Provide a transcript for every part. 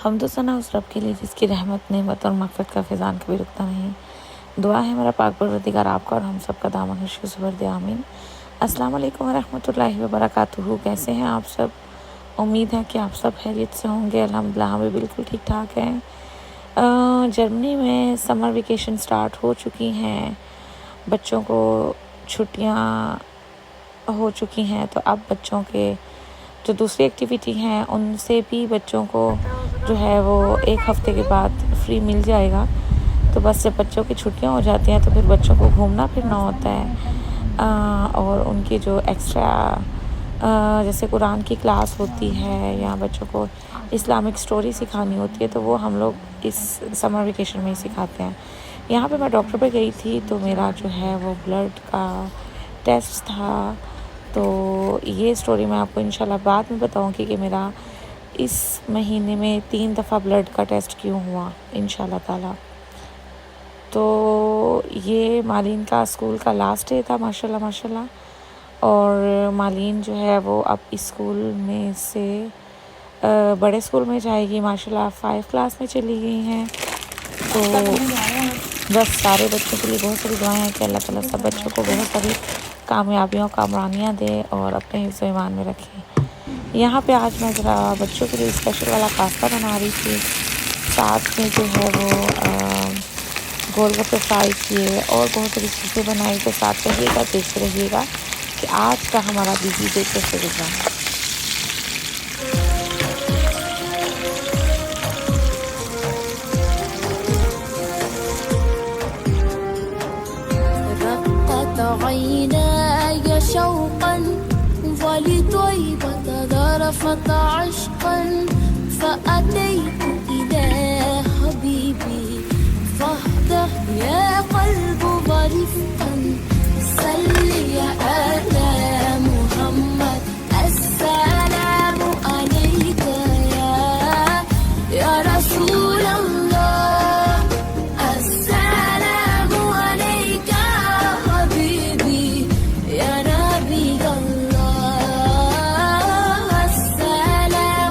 हम तो सना उस रब के लिए जिसकी रहमत नेमत और मग़फ़िरत का फ़ैज़ान कभी रुकता नहीं। दुआ है मेरा पाक परवरदिगार आपका और हम सब का दामन खुशी ज़ुबर दे आमीन। अस्सलाम वालेकुम व रहमतुल्लाहि व बरकातुहू। कैसे हैं आप सब? उम्मीद है कि आप सब खैरियत से होंगे। अल्हम्दुलिल्लाह हम भी बिल्कुल ठीक ठाक हैं। जर्मनी में समर वेकेशन स्टार्ट हो चुकी हैं, बच्चों को छुट्टियां हो चुकी हैं, तो अब बच्चों के जो दूसरी एक्टिविटी हैं उनसे भी बच्चों को जो है वो एक हफ़्ते के बाद फ्री मिल जाएगा। तो बस जब बच्चों की छुट्टियां हो जाती हैं तो फिर बच्चों को घूमना फिरना होता है। और उनकी जो एक्स्ट्रा जैसे कुरान की क्लास होती है या बच्चों को इस्लामिक स्टोरी सिखानी होती है, तो वो हम लोग इस समर वेकेशन में ही सिखाते हैं। यहाँ पे मैं डॉक्टर पे गई थी तो मेरा जो है वो ब्लड का टेस्ट था। तो ये स्टोरी मैं आपको इंशाल्लाह बाद में बताऊंगी कि मेरा इस महीने में 3 दफ़ा ब्लड का टेस्ट क्यों हुआ इंशाल्लाह ताला। तो ये मालीन का स्कूल का लास्ट डे था माशाल्लाह माशाल्लाह। और मालीन जो है वो अब इस स्कूल में से बड़े स्कूल में जाएगी माशाल्लाह। 5 क्लास में चली गई हैं। तो बस सारे बच्चों के लिए बहुत सारी दुआएं हैं कि अल्लाह ताला सब बच्चों को बहुत सारी कामयाबियों कामरानियाँ दे और अपने हिफ्ज़ ईमान में रखे। यहाँ पे आज मैं ज़रा बच्चों के लिए स्पेशल वाला पास्ता बना रही थी, साथ में जो है वो गोलगप्पे फ्राई किए और बहुत सारी चीज़ें बनाई। तो साथ रहिएगा, देखते रहिएगा कि आज का हमारा बिजी डे कैसे गुजरा। عيناي شوقا ولطيبة ذرفت عشقا فأتيت إلى حبيبي فاهدأ يا قلب ورفقا صلي على محمد السلام عليك يا رسول الله السلام عليك حبيبي يا نبي الله السلام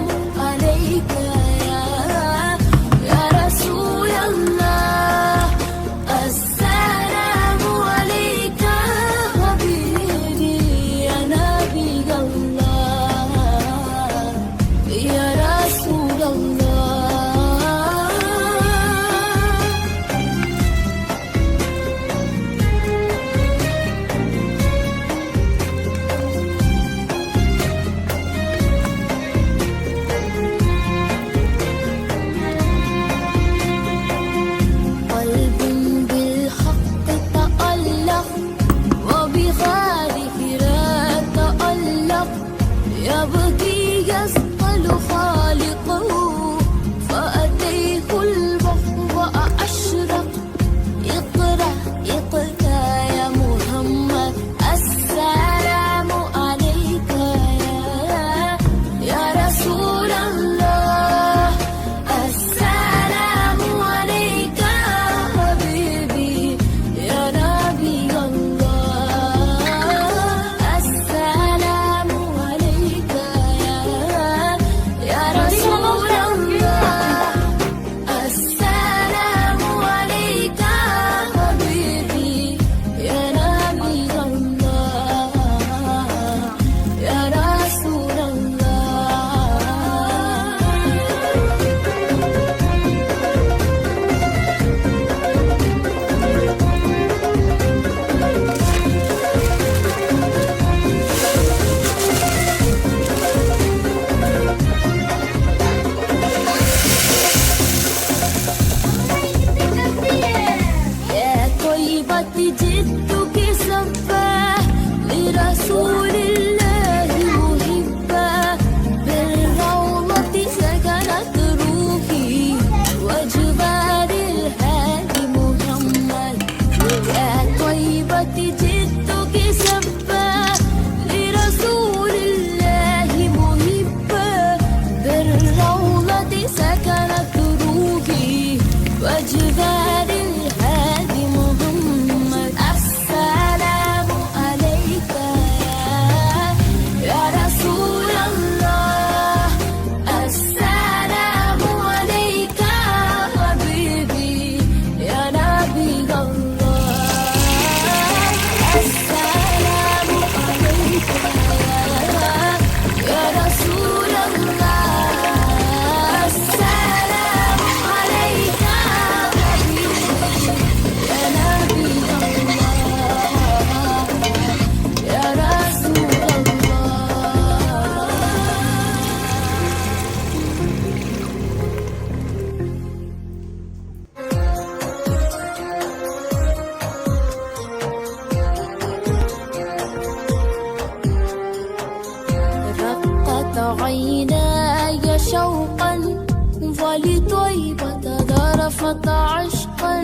لطيبة ذرفت عشقا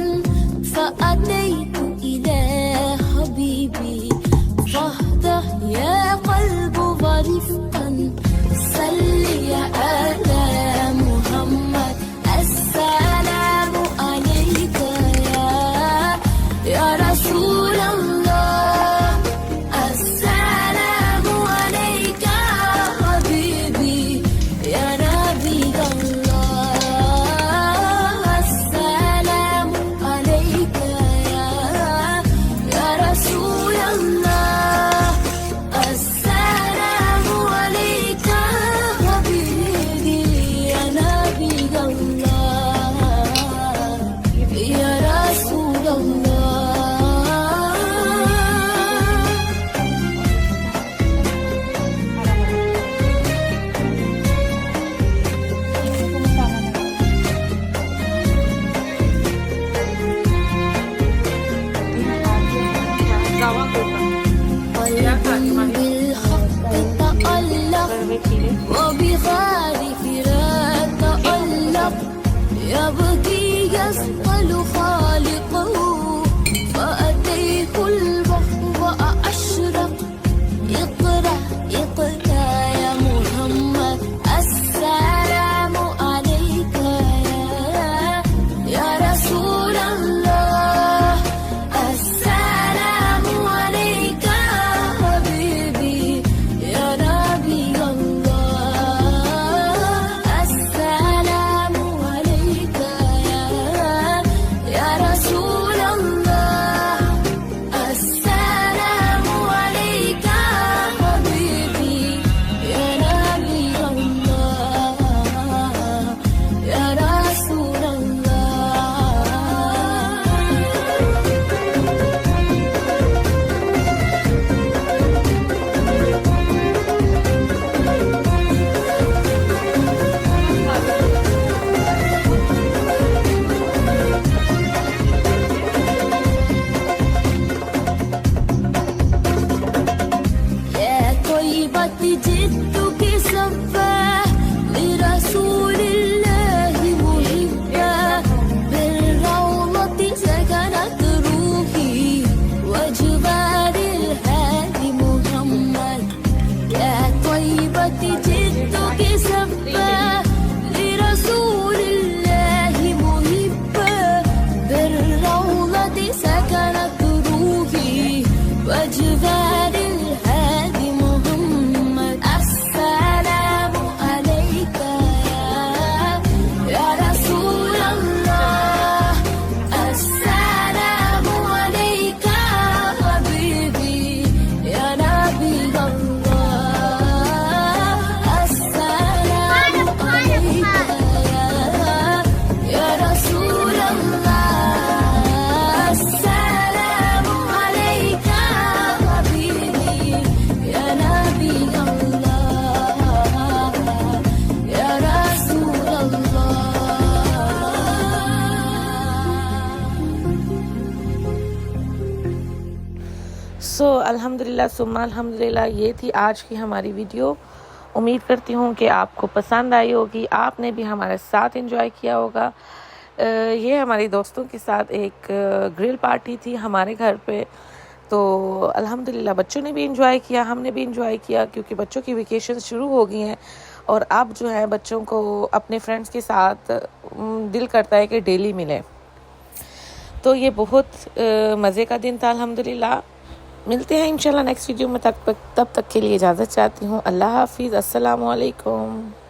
فأتيت إلى حبيبي فاهدأ يا قلب ورفقا صل على محمد السلام عليك يا رسول الله السلام عليك حبيبي يا نبي الله السلام عليك يا رسول الله السلام عليك حبيبي يا نبي الله يا رسول الله بالحق تألق وبخالق لا تألق يبكي يسأل خالقه فأتيه البحر وأشرق اقرأ اقرأ يا محمد السلام عليك يا رسول الله السلام عليك حبيبي يا نبي الله السلام عليك يا رسول الله السلام عليك حبيبي يا نبي الله يا رسول الله يا طيبة جدك سفاه لرسول الله محبا بالروضة سكنت روحي وجبال الهادي محمد يا طيبة جدك سفاه لرسول الله محبا بالروضة سكنت روحي وجبال الهادي محمد السلام عليك يا رسول الله السلام عليك حبيبي يا نبي الله السلام عليك يا رسول الله السلام عليك حبيبي يا نبي الله يا رسول الله अल्हम्दुलिल्लाह सुम्मा अल्हम्दुलिल्लाह ये थी आज की हमारी वीडियो। उम्मीद करती हूँ कि आपको पसंद आई होगी, आपने भी हमारे साथ एंजॉय किया होगा। ये हमारी दोस्तों के साथ एक ग्रिल पार्टी थी हमारे घर पे, तो अल्हम्दुलिल्लाह बच्चों ने भी एंजॉय किया, हमने भी एंजॉय किया, क्योंकि बच्चों की वेकेशन शुरू हो गई हैं और अब जो है बच्चों को अपने फ्रेंड्स के साथ दिल करता है कि डेली मिलें। तो ये बहुत मज़े का दिन था अल्हम्दुलिल्लाह। मिलते हैं इंशाल्लाह नेक्स्ट वीडियो में, तब तक के लिए इजाज़त चाहती हूँ। अल्लाह हाफिज़, अस्सलामु अलैकुम।